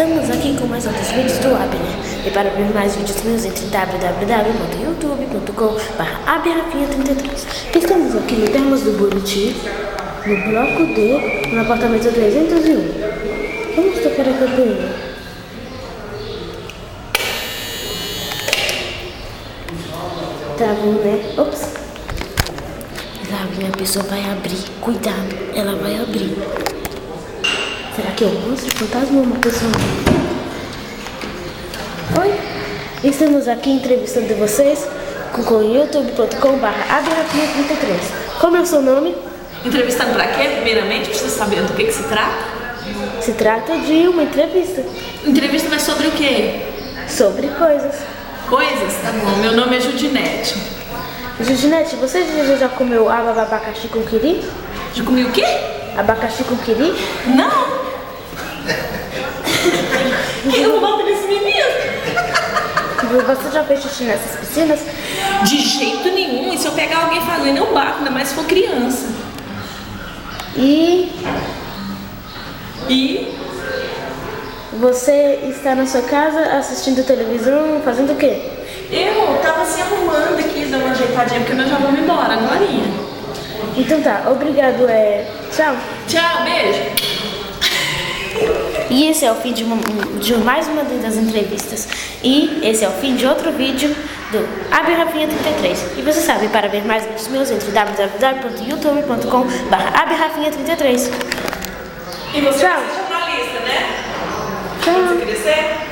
Estamos aqui com mais outros vídeos do Abner. E para ver mais vídeos meus, entre www.youtube.com/abrafinha33. Estamos aqui no Termas do Buriti, no bloco D, no apartamento 301. Vamos tocar a campainha. Travou, né? Ops! Lá vem a pessoa, vai abrir. Cuidado, ela vai abrir. Será que é um monstro, fantasma ou uma pessoa? Oi? Estamos aqui entrevistando vocês com youtube.com/abrafinha33. Como é o seu nome? Entrevistando pra quê? Primeiramente, precisa saber do que se trata? Se trata de uma entrevista. Entrevista, mas sobre o quê? Sobre coisas. Coisas? Tá bom. Meu nome é Judinete. Judinete, você já comeu abacaxi com quiri? Já comi o quê? Abacaxi com quiri? Não! Eu não boto nesse menino! Você já fez xixi nessas piscinas? De jeito nenhum. E se eu pegar alguém fazendo, eu bato, ainda mais se for criança. E você está na sua casa assistindo televisão, fazendo o quê? Eu tava se arrumando aqui, dando uma ajeitadinha, porque nós já vamos embora agorinha. Então tá, obrigado, tchau. Tchau, beijo. E esse é o fim de mais uma das entrevistas. E esse é o fim de outro vídeo do abrafinha33. E você sabe, para ver mais vídeos meus, entre www.youtube.com/abrafinha33. E você Tchau. é jornalista, né? Tchau. Quando você crescer?